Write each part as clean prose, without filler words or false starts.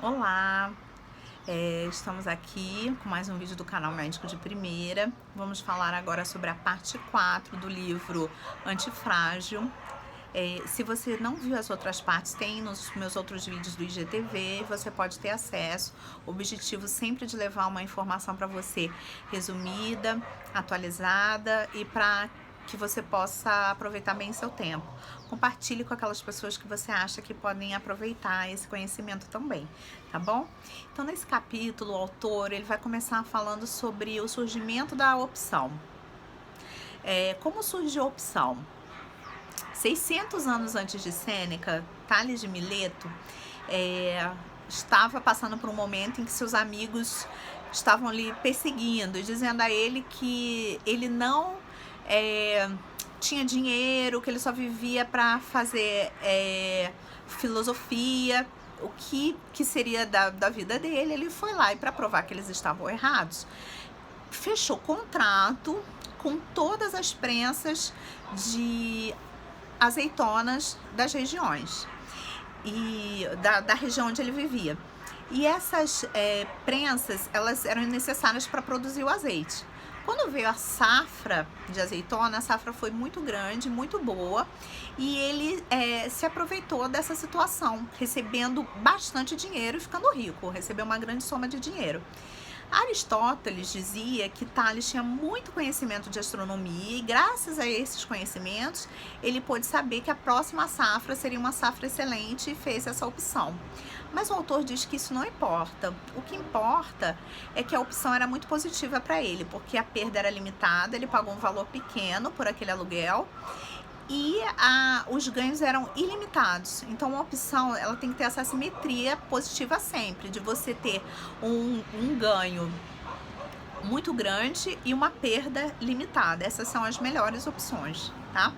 Olá, estamos aqui com mais um vídeo do canal Médico de Primeira. Vamos falar agora sobre a parte 4 do livro Antifrágil. Se você não viu as outras partes, tem nos meus outros vídeos do IGTV, você pode ter acesso. O objetivo sempre de levar uma informação para você resumida, atualizada e para que você possa aproveitar bem seu tempo. Compartilhe com aquelas pessoas que você acha que podem aproveitar esse conhecimento também, tá bom? Então, nesse capítulo, o autor ele vai começar falando sobre o surgimento da opção. Como surgiu a opção? 600 anos antes de Sêneca, Tales de Mileto estava passando por um momento em que seus amigos estavam ali perseguindo, dizendo a ele que ele não tinha dinheiro, que ele só vivia para fazer filosofia, o que seria da vida dele. Ele foi lá e, para provar que eles estavam errados, fechou contrato com todas as prensas de azeitonas das regiões e da região onde ele vivia. E essas prensas, elas eram necessárias para produzir o azeite. Quando veio a safra de azeitona, a safra foi muito grande, muito boa, e ele se aproveitou dessa situação, recebendo bastante dinheiro e ficando rico, recebeu uma grande soma de dinheiro. Aristóteles dizia que Tales tinha muito conhecimento de astronomia e, graças a esses conhecimentos, ele pôde saber que a próxima safra seria uma safra excelente e fez essa opção. Mas o autor diz que isso não importa. O que importa é que a opção era muito positiva para ele, porque a perda era limitada, ele pagou um valor pequeno por aquele aluguel e os ganhos eram ilimitados. Então, a opção ela tem que ter essa simetria positiva sempre, de você ter um ganho muito grande e uma perda limitada. Essas são as melhores opções, tá?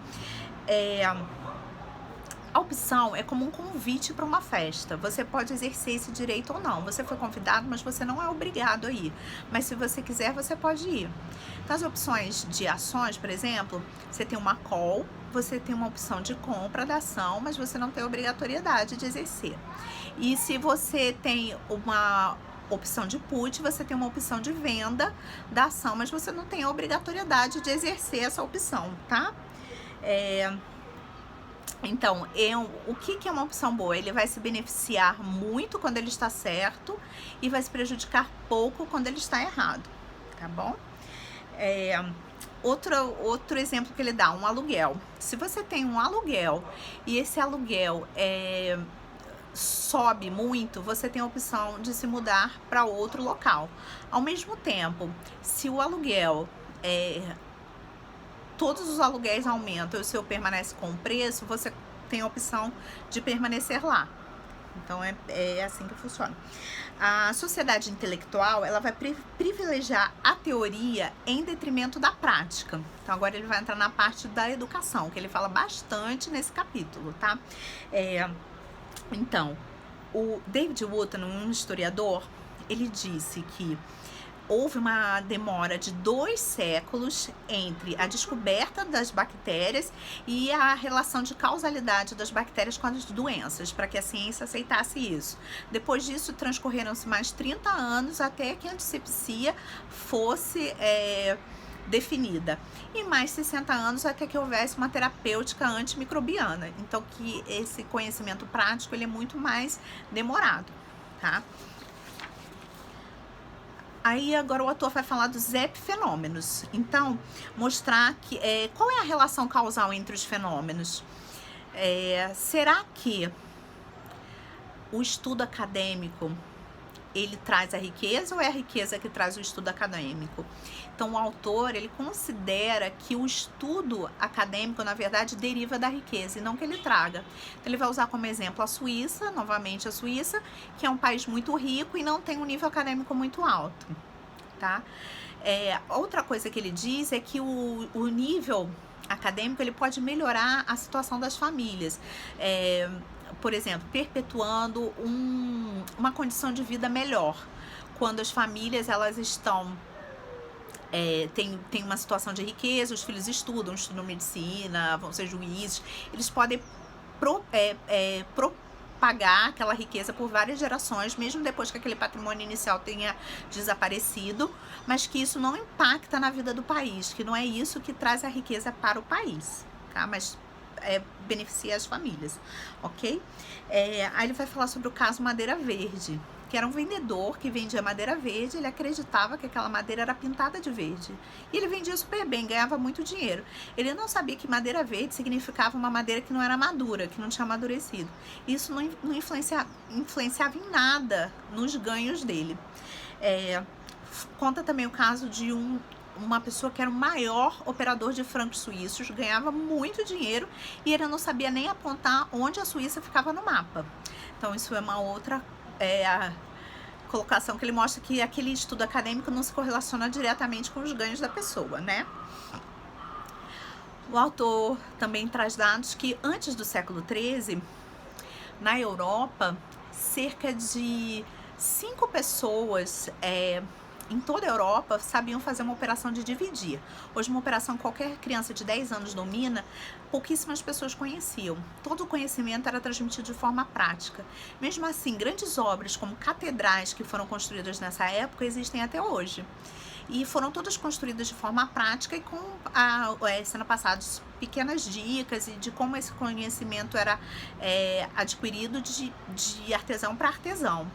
A opção é como um convite para uma festa. Você pode exercer esse direito ou não. Você foi convidado, mas você não é obrigado a ir. Mas se você quiser, você pode ir. Nas opções de ações, por exemplo, você tem uma call, você tem uma opção de compra da ação, mas você não tem obrigatoriedade de exercer. E se você tem uma opção de put, você tem uma opção de venda da ação, mas você não tem a obrigatoriedade de exercer essa opção, tá? Então, o que é uma opção boa? Ele vai se beneficiar muito quando ele está certo e vai se prejudicar pouco quando ele está errado, tá bom? Outro exemplo que ele dá, um aluguel. Se você tem um aluguel e esse aluguel sobe muito, você tem a opção de se mudar para outro local. Ao mesmo tempo, se o aluguel todos os aluguéis aumentam e o seu permanece com o preço, você tem a opção de permanecer lá. Então, é assim que funciona. A sociedade intelectual, ela vai privilegiar a teoria em detrimento da prática. Então, agora ele vai entrar na parte da educação, que ele fala bastante nesse capítulo, tá? Então, o David Wootton, um historiador, ele disse que houve uma demora de 2 séculos entre a descoberta das bactérias e a relação de causalidade das bactérias com as doenças, para que a ciência aceitasse isso. Depois disso, transcorreram-se mais 30 anos até que a antisepsia fosse definida, e mais 60 anos até que houvesse uma terapêutica antimicrobiana. Então, que esse conhecimento prático ele é muito mais demorado, tá? Aí agora o autor vai falar dos epifenômenos. Então, mostrar que qual é a relação causal entre os fenômenos. Será que o estudo acadêmico ele traz a riqueza ou é a riqueza que traz o estudo acadêmico? Então, o autor ele considera que o estudo acadêmico, na verdade, deriva da riqueza e não que ele traga. Então, ele vai usar como exemplo a Suíça, novamente a Suíça, que é um país muito rico e não tem um nível acadêmico muito alto, tá? Outra coisa que ele diz é que o nível acadêmico ele pode melhorar a situação das famílias. Por exemplo, perpetuando uma condição de vida melhor. Quando as famílias elas estão tem uma situação de riqueza, os filhos estudam medicina, vão ser juízes, eles podem propagar aquela riqueza por várias gerações, mesmo depois que aquele patrimônio inicial tenha desaparecido, mas que isso não impacta na vida do país, que não é isso que traz a riqueza para o país, tá? Mas beneficia as famílias, ok? Aí ele vai falar sobre o caso Madeira Verde, que era um vendedor que vendia madeira verde. Ele acreditava que aquela madeira era pintada de verde. E ele vendia super bem, ganhava muito dinheiro. Ele não sabia que madeira verde significava uma madeira que não era madura, que não tinha amadurecido. Isso não influenciava em nada nos ganhos dele. Conta também o caso de uma pessoa que era o maior operador de francos suíços, ganhava muito dinheiro e ele não sabia nem apontar onde a Suíça ficava no mapa. Então isso é uma outra a colocação que ele mostra que aquele estudo acadêmico não se correlaciona diretamente com os ganhos da pessoa, né? O autor também traz dados que antes do século XIII, na Europa, cerca de 5 pessoas em toda a Europa sabiam fazer uma operação de dividir. Hoje, uma operação que qualquer criança de 10 anos domina, pouquíssimas pessoas conheciam. Todo o conhecimento era transmitido de forma prática. Mesmo assim, grandes obras como catedrais que foram construídas nessa época existem até hoje. E foram todas construídas de forma prática e com sendo passadas pequenas dicas de como esse conhecimento era adquirido de artesão para artesão.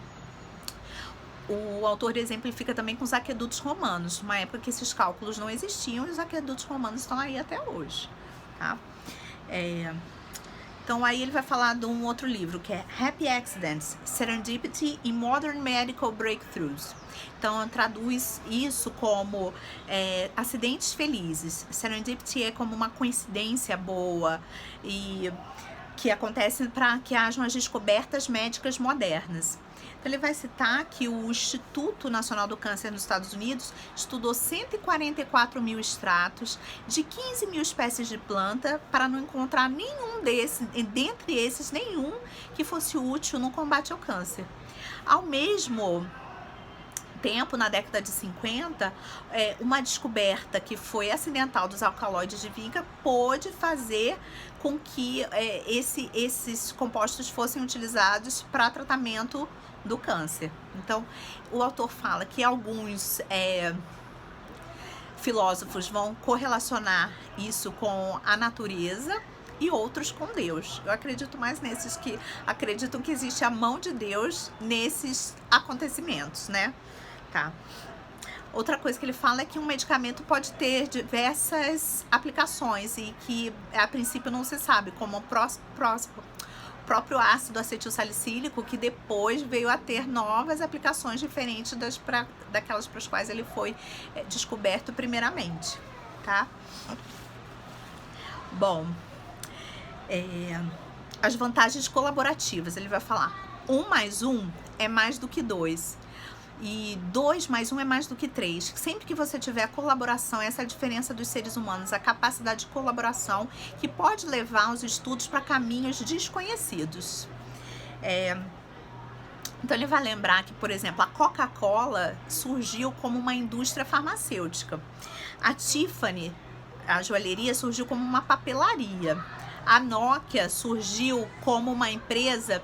O autor exemplifica também com os aquedutos romanos, uma época que esses cálculos não existiam e os aquedutos romanos estão aí até hoje, tá? Então aí ele vai falar de um outro livro que é Happy Accidents, Serendipity in Modern Medical Breakthroughs. Então traduz isso como acidentes felizes. Serendipity é como uma coincidência boa e que acontece para que hajam as descobertas médicas modernas. Então ele vai citar que o Instituto Nacional do Câncer nos Estados Unidos estudou 144 mil extratos de 15 mil espécies de planta para não encontrar nenhum dentre esses, nenhum que fosse útil no combate ao câncer. Ao mesmo tempo, na década de 50, uma descoberta que foi acidental dos alcaloides de vinca pôde fazer com que esses compostos fossem utilizados para tratamento do câncer. Então, o autor fala que alguns filósofos vão correlacionar isso com a natureza e outros com Deus. Eu acredito mais nesses que acreditam que existe a mão de Deus nesses acontecimentos, né? Tá. Outra coisa que ele fala é que um medicamento pode ter diversas aplicações e que a princípio não se sabe, como o próprio ácido acetilsalicílico, que depois veio a ter novas aplicações diferentes daquelas para as quais ele foi descoberto primeiramente, tá? Bom, as vantagens colaborativas, ele vai falar 1 mais 1 é mais do que 2. E 2 mais 1 é mais do que 3. Sempre que você tiver colaboração, essa é a diferença dos seres humanos, a capacidade de colaboração que pode levar os estudos para caminhos desconhecidos. Então ele vai lembrar que, por exemplo, a Coca-Cola surgiu como uma indústria farmacêutica. A Tiffany, a joalheria, surgiu como uma papelaria. A Nokia surgiu como uma empresa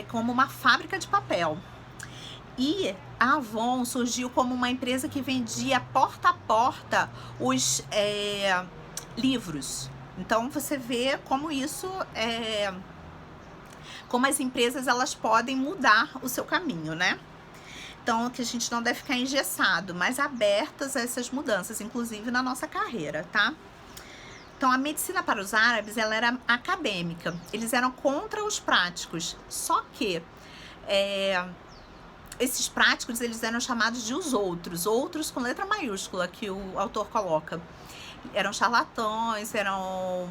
como uma fábrica de papel. E a Avon surgiu como uma empresa que vendia porta a porta os livros. Então você vê como isso como as empresas elas podem mudar o seu caminho, né? Então que a gente não deve ficar engessado, mas abertas a essas mudanças, inclusive na nossa carreira, tá? Então a medicina para os árabes ela era acadêmica, eles eram contra os práticos, só que esses práticos, eles eram chamados de os outros com letra maiúscula, que o autor coloca. Eram charlatões, eram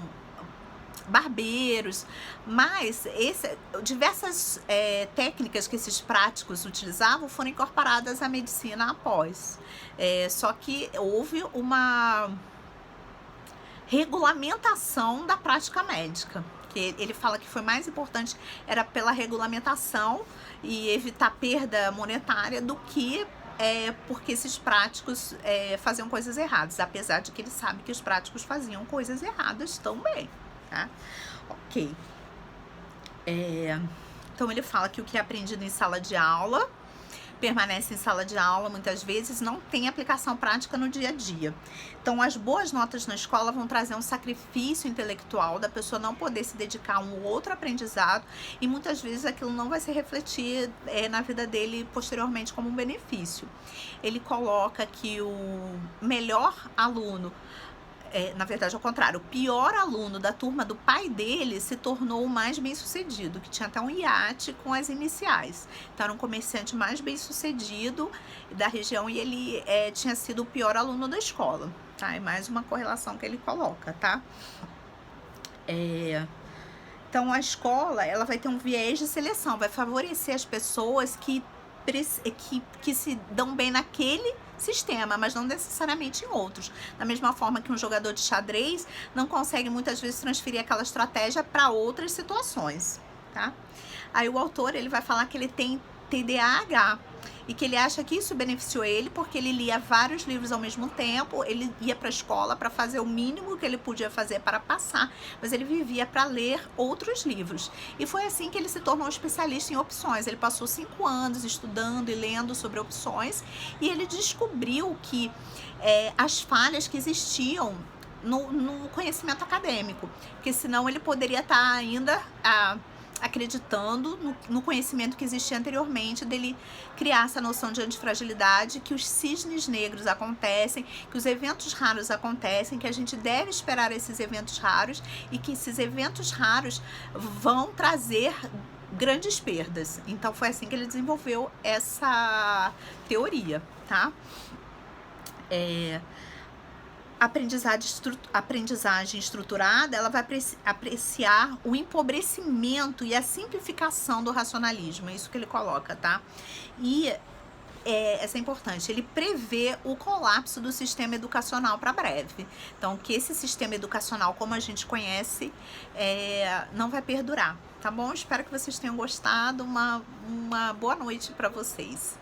barbeiros, mas diversas técnicas que esses práticos utilizavam foram incorporadas à medicina após. Só que houve uma regulamentação da prática médica. Ele fala que foi mais importante era pela regulamentação e evitar perda monetária do que porque esses práticos faziam coisas erradas, apesar de que ele sabe que os práticos faziam coisas erradas também, tá? Ok. Então ele fala que o que é aprendido em sala de aula permanece em sala de aula, muitas vezes não tem aplicação prática no dia a dia. Então, as boas notas na escola vão trazer um sacrifício intelectual da pessoa não poder se dedicar a um outro aprendizado, e muitas vezes aquilo não vai se refletir na vida dele posteriormente como um benefício. Ele coloca que o melhor aluno, na verdade, ao contrário, o pior aluno da turma do pai dele se tornou o mais bem-sucedido, que tinha até um iate com as iniciais. Então, era um comerciante mais bem-sucedido da região, e ele tinha sido o pior aluno da escola, tá? É mais uma correlação que ele coloca, tá? Então, a escola, ela vai ter um viés de seleção, vai favorecer as pessoas que se dão bem naquele sistema, mas não necessariamente em outros. Da mesma forma que um jogador de xadrez não consegue muitas vezes transferir aquela estratégia para outras situações, tá? Aí o autor, ele vai falar que ele tem TDAH e que ele acha que isso beneficiou ele porque ele lia vários livros ao mesmo tempo, ele ia para a escola para fazer o mínimo que ele podia fazer para passar, mas ele vivia para ler outros livros. E foi assim que ele se tornou um especialista em opções. Ele passou 5 anos estudando e lendo sobre opções, e ele descobriu que as falhas que existiam no conhecimento acadêmico, porque senão ele poderia estar ainda acreditando no conhecimento que existia anteriormente, dele criar essa noção de antifragilidade, que os cisnes negros acontecem, que os eventos raros acontecem, que a gente deve esperar esses eventos raros, e que esses eventos raros vão trazer grandes perdas. Então foi assim que ele desenvolveu essa teoria, tá? Aprendizagem estruturada, ela vai apreciar o empobrecimento e a simplificação do racionalismo, é isso que ele coloca, tá? E essa é importante, ele prevê o colapso do sistema educacional para breve. Então, que esse sistema educacional, como a gente conhece, não vai perdurar, tá bom? Espero que vocês tenham gostado, uma boa noite para vocês.